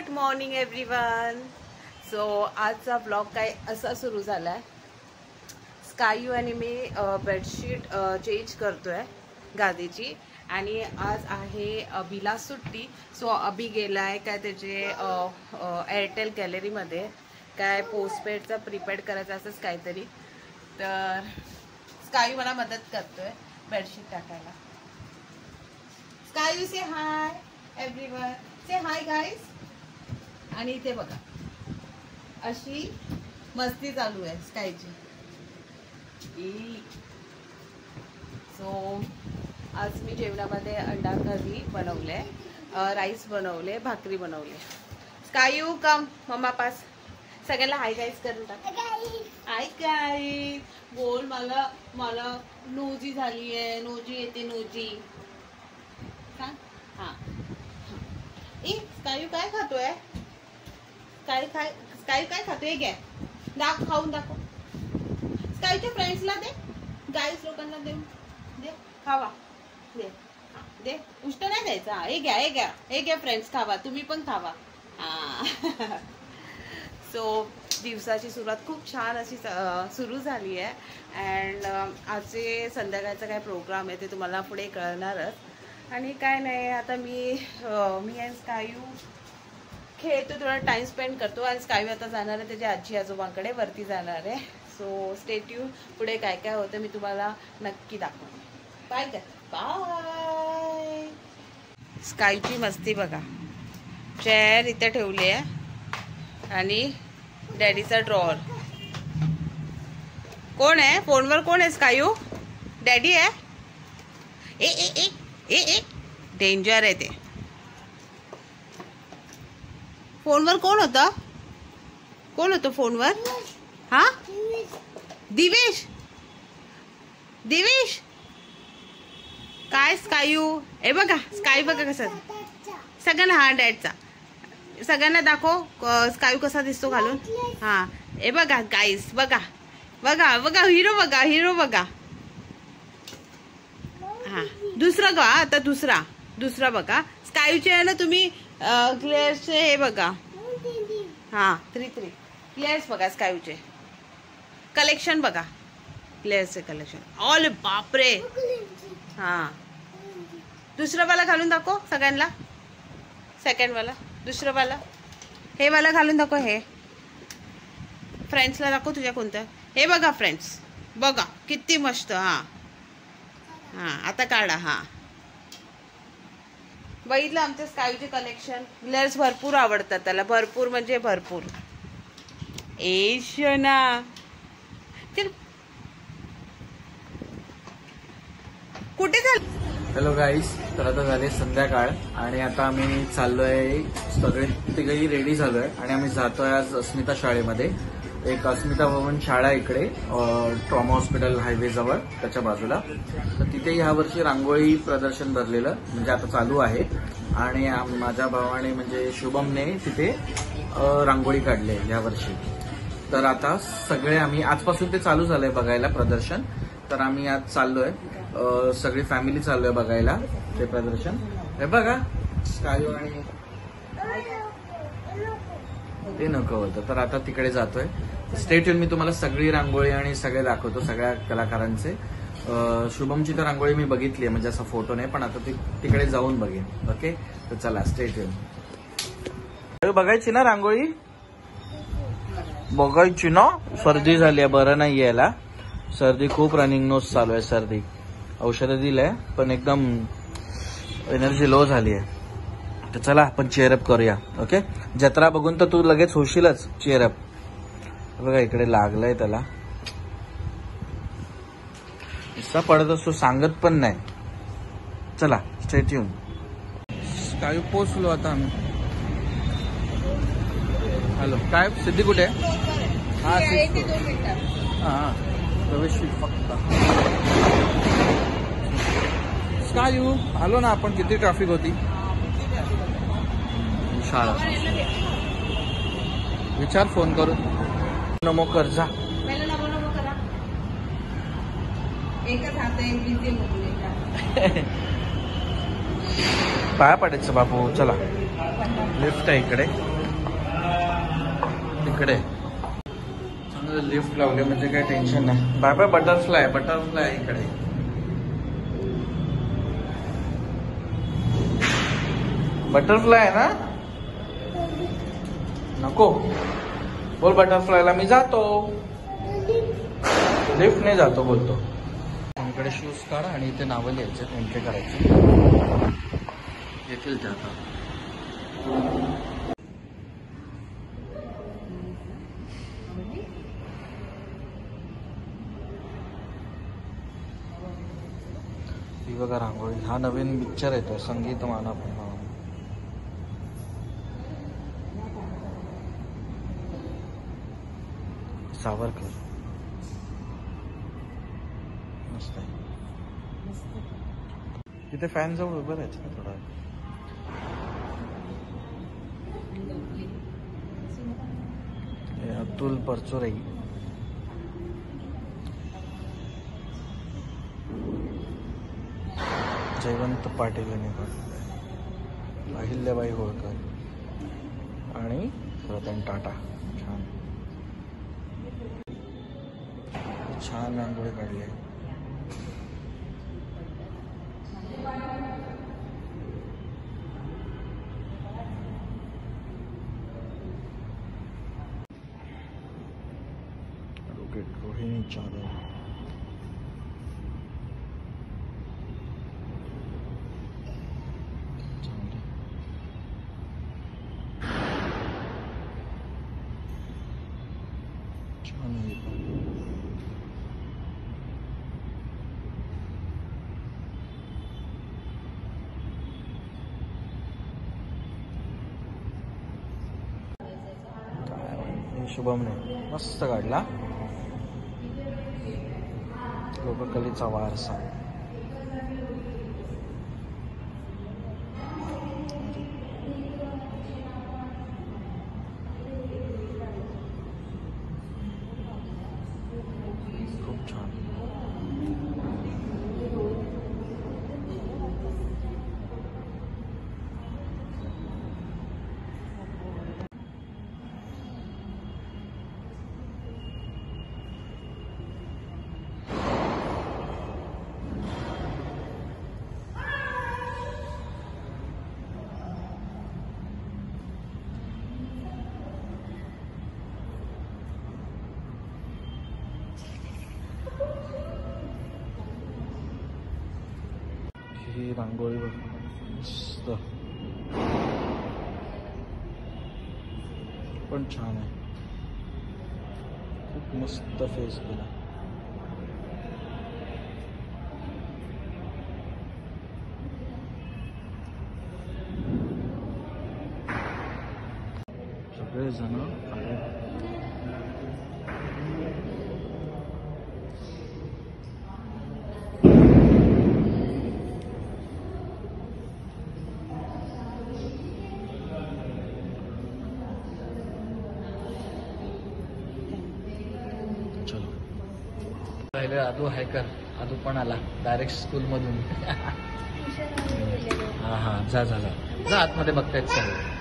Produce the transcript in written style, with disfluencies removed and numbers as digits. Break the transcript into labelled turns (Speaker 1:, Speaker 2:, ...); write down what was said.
Speaker 1: Good morning everyone. So आजचा blog काय असा सुरू झाला आहे. स्कायू आणि मी बेडशीट चेंज करतोय गादीची आणि आज आहे अभिला सुट्टी. सो अभि गेला आहे काय त्याचे एअरटेल गॅलरीमध्ये काय पोस्टपेडचा प्रीपेड करायचं असंच काहीतरी. तर स्कायू मला मदत करतोय बेडशीट टाकायला. स्कायू से हाय एव्हरीवन, से हाय गाईज. आणि इथे बघा अशी मस्ती चालू आहे स्कायची. सो आज मी जेवणामध्ये अंडा करी बनवले, राईस बनवले, भाकरी बनवले. स्कायू कम मम्मा पास. सगळ्यांना हाय गाईज करून टाक. हाय गाईज बोल. मला मला नोजी झाली आहे. नोजी येते नोजी. हा ए स्कायू काय खातोय? स्कायू काय खातोय? घ्या खाऊन दाखव. स्कायूच्या फ्रेंड्सला दे, गाईस लोकांना दे, दे खावा, दे दे. उष्ट नाही द्यायचा. हे घ्या हे घ्या हे घ्या फ्रेंड्स, खावा तुम्ही पण खावा. हा सो दिवसाची सुरुवात खूप छान अशी सुरू झाली आहे. अँड आजचे संध्याकाळचा काय प्रोग्राम आहे ते तुम्हाला पुढे कळणारच. आणि काय नाही आता मी आणि स्कायू खेळतो, थोडा टाइम स्पेंड करतो. आणि स्कायू आता जाणार आहे त्याच्या आजी आजोबांकडे, वरती जाणार आहे. So stay tune. पुढे काय काय होतं मी तुम्हाला नक्की दाखवते. बाय काय बाय. स्कायूची मस्ती बघा. चेअर इथे ठेवली आहे आणि डॅडीचा ड्रॉवर. कोण आहे फोनवर? कोण आहे? स्कायू डॅडी आहे. ए ए ए ए ए डेंजर आहे ते. फोनवर कोण होतं? कोण होतं फोनवर? हा दिवेश. दिवेश काय स्कायू? ए बघा स्कायू बघा कसं. सगळ्यांना हा डॅडचा सगळ्यांना दाखव स्कायू कसा दिसतो घालून. हा ए बघा गाईस बघा बघा बघा हिरो बघा हिरो बघा. हा दुसरा का? आता दुसरा बघा. स्कायूचे आहे ना तुम्ही ग्लेअर्सचे हे बघा. हा 3 ग्लेअर्स बघा. स्कायूचे कलेक्शन बघा. ग्लेअर्सचे कलेक्शन ऑल. बापरे. हा दुसरं वाला घालून दाखव सगळ्यांना. सेकंड वाला, दुसरं वाला, हे वाला घालून दाखव. हे फ्रेंड्सला दाखव तुझ्या कोणतं. हे बघा फ्रेंड्स बघा किती मस्त. हा हा आता काढा. हा बघितलं आमच्या स्कायूचे कलेक्शन. ग्लेअर्स भरपूर आवडतात त्याला, भरपूर म्हणजे भरपूर. ए शोना चल कुठे चाल.
Speaker 2: हॅलो गाईस. तर आता झाले संध्याकाळ आणि आता आम्ही चाललोय, सगळे तिघही रेडी झालोय आणि आम्ही जातोय आज अस्मिता शाळेमध्ये. एक अस्मिता भवन शाळा इकडे ट्रॉमा हॉस्पिटल हायवे जवळ त्याच्या बाजूला. तर तिथे ह्या वर्षी रांगोळी प्रदर्शन भरलेलं म्हणजे आता चालू आहे. आणि माझ्या भावाने म्हणजे शुभमने तिथे रांगोळी काढली आहे ह्या वर्षी. तर आता सगळे आम्ही आजपासून ते चालू झालंय बघायला प्रदर्शन. तर आम्ही आज चाललोय, सगळी फॅमिली चाललोय बघायला ते प्रदर्शन. हे बघा स्कायू आणि ते नको होतं. तर आता तिकडे जातोय. Stay tune. मी तुम्हाला सगळी रांगोळी आणि सगळे दाखवतो सगळ्या कलाकारांचे. शुभमची तर रांगोळी मी बघितली आहे म्हणजे असा फोटो नाही, पण आता तिकडे जाऊन बघेन. ओके तर चला स्टे ट्यून. बघायची ना रांगोळी? बघायची ना. सर्दी झाली आहे, बरं नाही यायला. सर्दी खूप, रनिंग नोज चालू आहे. सर्दी औषधं दिलंय पण एकदम एनर्जी लो झाली आहे. तर चला आपण चेअरअप करूया. ओके जत्रा बघून तर तू लगेच होशीलच चेअरअप. बघा इकडे लागलंय त्याला. नुसता पडत असतो, सांगत पण नाही. चला स्टे ट्यून. काय पोचलो आता आम्ही. हॅलो काय सिद्धी कुठे? हा हा प्रवेश फक्त. स्कायू आलो ना आपण. किती ट्रॅफिक होती. शाळा विचार फोन करून. नमो कर जा. पाया पडायचं बापू. चला लिफ्ट आहे इकडे. तिकडे चांगलं लिफ्ट लावले म्हणजे काही टेन्शन नाही. बाय बाय बटरफ्लाय इकडे. बटरफ्लाय आहे ना, नको बोल बटरफ्लायला मी जातो, लिफ्ट नाही जातो बोलतो. इकडे शूज काढ आणि इथे नावं लिहायचे, एंट्री करायची, येतील ते आता. ही बघा रांगोळी. हा नवीन पिक्चर येतो संगीत माना पण. सावरकर मस्त आहे. तिथे फॅन जवळ उभं राहायचं ना थोडा. अतुल परचुरे, जयवंत पाटील यांनी काढलं, अहिल्याबाई होळकर आणि रतन टाटा. छान छान रांगोळी काढली आहे. रोहिणी चादर. छान आहे. शुभमने मस्त काढला. लोककलेचा वारसा. खूप छान. ही रांगोळी मस्त पण छान आहे. खूप मस्त फेस केला. सगळे जण पहिले आदू हायकर. आदू पण आला डायरेक्ट स्कूल मधून. हा हा जा जा जा जा आतमध्ये बघतायत सगळे.